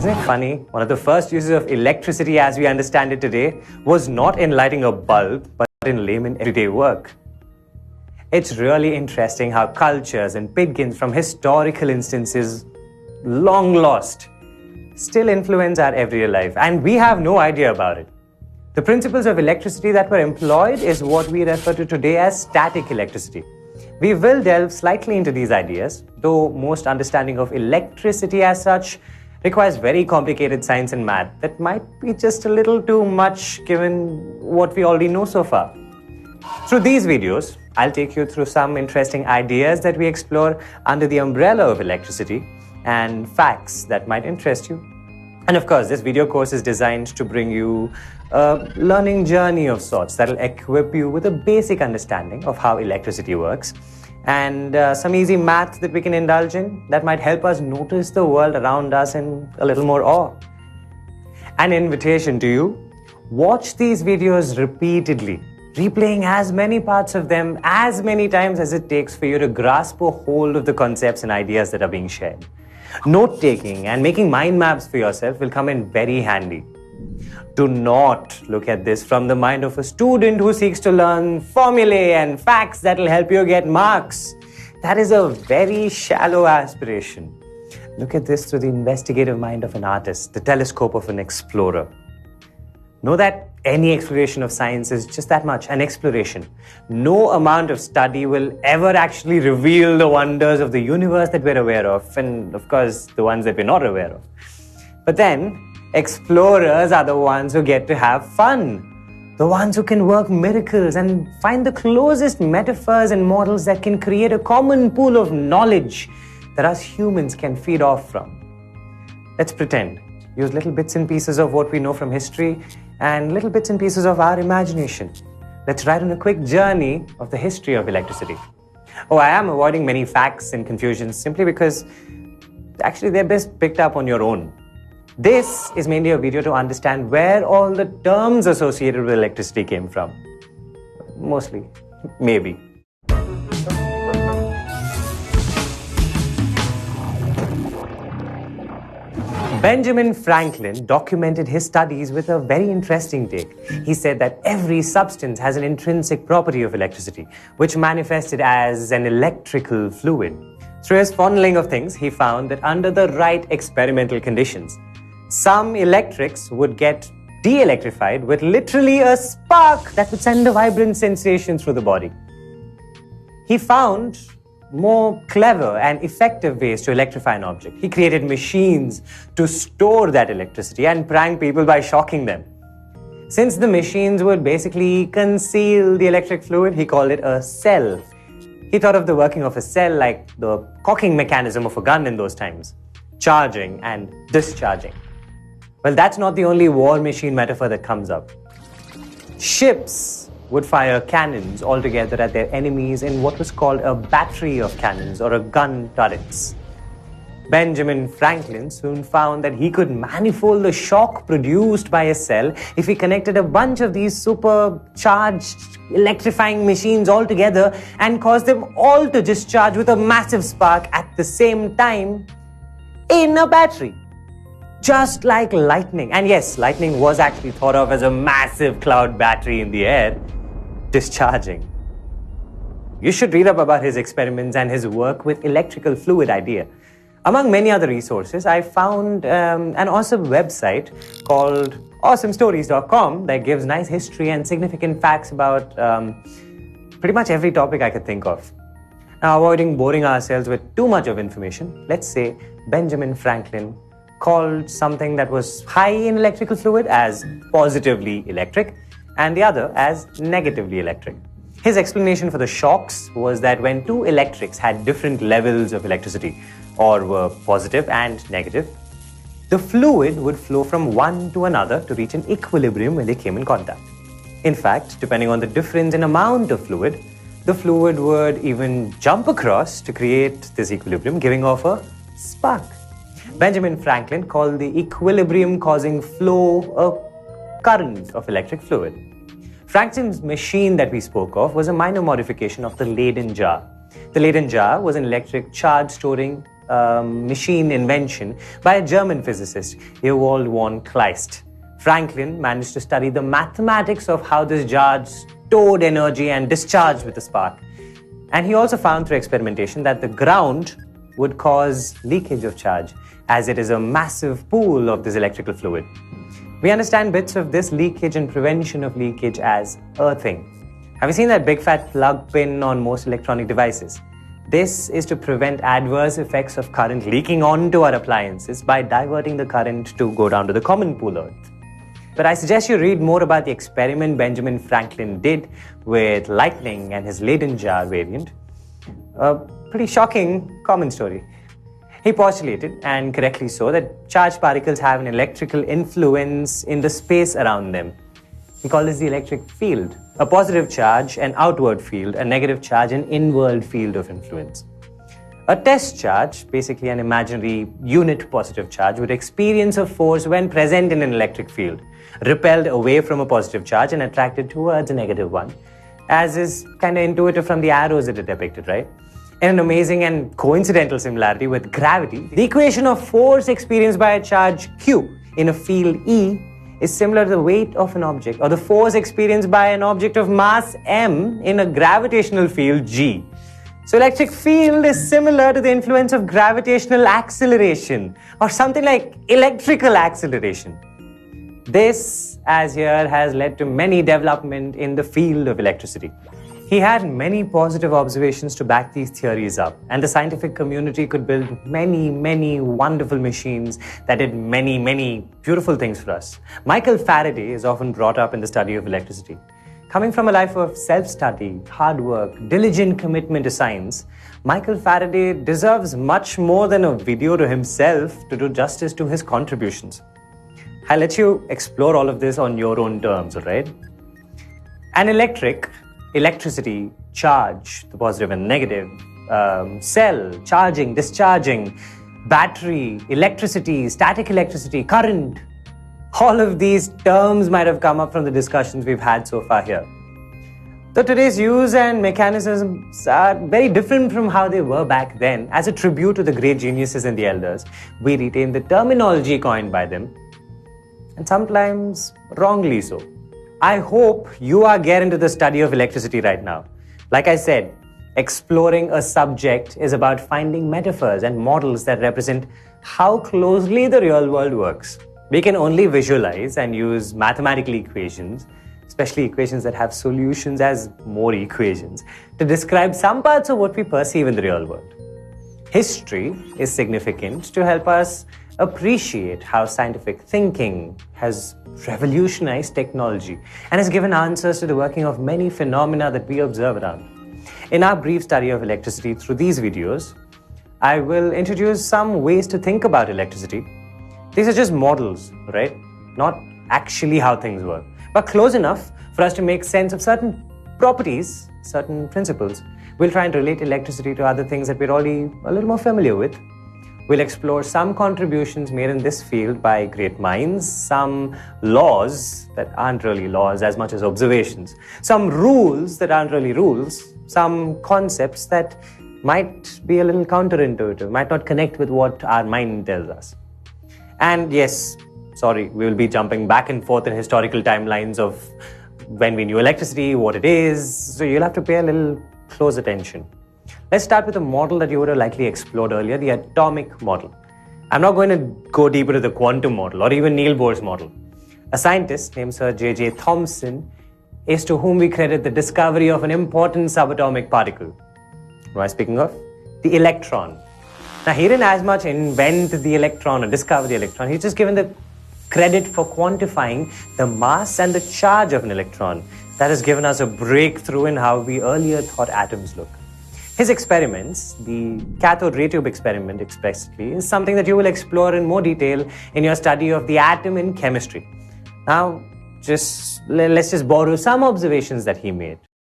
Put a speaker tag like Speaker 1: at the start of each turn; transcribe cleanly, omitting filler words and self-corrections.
Speaker 1: Isn't it funny? One of the first uses of electricity as we understand it today was not in lighting a bulb, but in layman everyday work. It's really interesting how cultures and pidgins from historical instances long lost still influence our everyday life, and we have no idea about it. The principles of electricity that were employed is what we refer to today as static electricity. We will delve slightly into these ideas, though most understanding of electricity as such requires very complicated science and math that might be just a little too much given what we already know so far. Through these videos, I'll take you through some interesting ideas that we explore under the umbrella of electricity and facts that might interest you. And of course, this video course is designed to bring you a learning journey of sorts that'll equip you with a basic understanding of how electricity works and some easy math that we can indulge in that might help us notice the world around us in a little more awe. An invitation to you: watch these videos repeatedly, replaying as many parts of them as many times as it takes for you to grasp a hold of the concepts and ideas that are being shared. Note-taking and making mind maps for yourself will come in very handy. Do not look at this from the mind of a student who seeks to learn formulae and facts that will help you get marks. That is a very shallow aspiration. Look at this through the investigative mind of an artist, the telescope of an explorer. Know that any exploration of science is just that much, an exploration. No amount of study will ever actually reveal the wonders of the universe that we're aware of, and of course, the ones that we're not aware of. But then, explorers are the ones who get to have fun. The ones who can work miracles and find the closest metaphors and models that can create a common pool of knowledge that us humans can feed off from. Let's pretend. Use little bits and pieces of what we know from history and little bits and pieces of our imagination. Let's ride on a quick journey of the history of electricity. Oh, I am avoiding many facts and confusions simply because actually they're best picked up on your own. This is mainly a video to understand where all the terms associated with electricity came from. Mostly. Maybe. Benjamin Franklin documented his studies with a very interesting take. He said that every substance has an intrinsic property of electricity, which manifested as an electrical fluid. Through his fondling of things, he found that under the right experimental conditions, some electrics would get de-electrified with literally a spark that would send a vibrant sensation through the body. He found more clever and effective ways to electrify an object. He created machines to store that electricity and prank people by shocking them. Since the machines would basically conceal the electric fluid, he called it a cell. He thought of the working of a cell like the cocking mechanism of a gun in those times, charging and discharging. Well, that's not the only war machine metaphor that comes up. Ships would fire cannons altogether at their enemies in what was called a battery of cannons or a gun turrets. Benjamin Franklin soon found that he could manifold the shock produced by a cell if he connected a bunch of these supercharged electrifying machines all together and caused them all to discharge with a massive spark at the same time in a battery. Just like lightning. And yes, lightning was actually thought of as a massive cloud battery in the air, discharging. You should read up about his experiments and his work with electrical fluid idea. Among many other resources, I found an awesome website called awesomestories.com that gives nice history and significant facts about pretty much every topic I could think of. Now, avoiding boring ourselves with too much of information, let's say Benjamin Franklin called something that was high in electrical fluid as positively electric and the other as negatively electric. His explanation for the shocks was that when two electrics had different levels of electricity or were positive and negative, the fluid would flow from one to another to reach an equilibrium when they came in contact. In fact, depending on the difference in amount of fluid, the fluid would even jump across to create this equilibrium, giving off a spark. Benjamin Franklin called the equilibrium-causing flow a current of electric fluid. Franklin's machine that we spoke of was a minor modification of the Leyden jar. The Leyden jar was an electric charge storing machine invention by a German physicist, Ewald von Kleist. Franklin managed to study the mathematics of how this charge stored energy and discharged with a spark. And he also found through experimentation that the ground would cause leakage of charge, as it is a massive pool of this electrical fluid. We understand bits of this leakage and prevention of leakage as earthing. Have you seen that big fat plug pin on most electronic devices? This is to prevent adverse effects of current leaking onto our appliances by diverting the current to go down to the common pool earth. But I suggest you read more about the experiment Benjamin Franklin did with lightning and his Leyden jar variant. A pretty shocking common story. He postulated, and correctly so, that charged particles have an electrical influence in the space around them. He called this the electric field. A positive charge, an outward field; a negative charge, an inward field of influence. A test charge, basically an imaginary unit positive charge, would experience a force when present in an electric field, repelled away from a positive charge and attracted towards a negative one, as is kind of intuitive from the arrows that are depicted, right? In an amazing and coincidental similarity with gravity, the equation of force experienced by a charge Q in a field E is similar to the weight of an object, or the force experienced by an object of mass m in a gravitational field G. So electric field is similar to the influence of gravitational acceleration, or something like electrical acceleration. This, as here, has led to many development in the field of electricity. He had many positive observations to back these theories up, and the scientific community could build many, many wonderful machines that did many, many beautiful things for us. Michael Faraday is often brought up in the study of electricity. Coming from a life of self-study, hard work, diligent commitment to science, Michael Faraday deserves much more than a video to himself to do justice to his contributions. I'll let you explore all of this on your own terms, all right? Electricity, charge, the positive and negative, cell, charging, discharging, battery, electricity, static electricity, current. All of these terms might have come up from the discussions we've had so far here. Though today's use and mechanisms are very different from how they were back then, as a tribute to the great geniuses and the elders, we retain the terminology coined by them, and sometimes wrongly so. I hope you are getting into the study of electricity right now. Like I said, exploring a subject is about finding metaphors and models that represent how closely the real world works. We can only visualize and use mathematical equations, especially equations that have solutions as more equations, to describe some parts of what we perceive in the real world. History is significant to help us appreciate how scientific thinking has revolutionized technology and has given answers to the working of many phenomena that we observe around. In our brief study of electricity through these videos, I will introduce some ways to think about electricity. These are just models, right? Not actually how things work, but close enough for us to make sense of certain properties, certain principles. We'll try and relate electricity to other things that we're already a little more familiar with. We'll explore some contributions made in this field by great minds, some laws that aren't really laws as much as observations, some rules that aren't really rules, some concepts that might be a little counterintuitive, might not connect with what our mind tells us. And yes, we will be jumping back and forth in historical timelines of when we knew electricity, what it is, so you'll have to pay a little close attention. Let's start with a model that you would have likely explored earlier, the atomic model. I'm not going to go deeper to the quantum model or even Niels Bohr's model. A scientist named Sir J.J. Thomson is to whom we credit the discovery of an important subatomic particle. What am I speaking of? The electron. Now, he didn't as much invent the electron or discover the electron. He's just given the credit for quantifying the mass and the charge of an electron. That has given us a breakthrough in how we earlier thought atoms look. His experiments, the cathode ray tube experiment especially, is something that you will explore in more detail in your study of the atom in chemistry. Now, let's just borrow some observations that he made.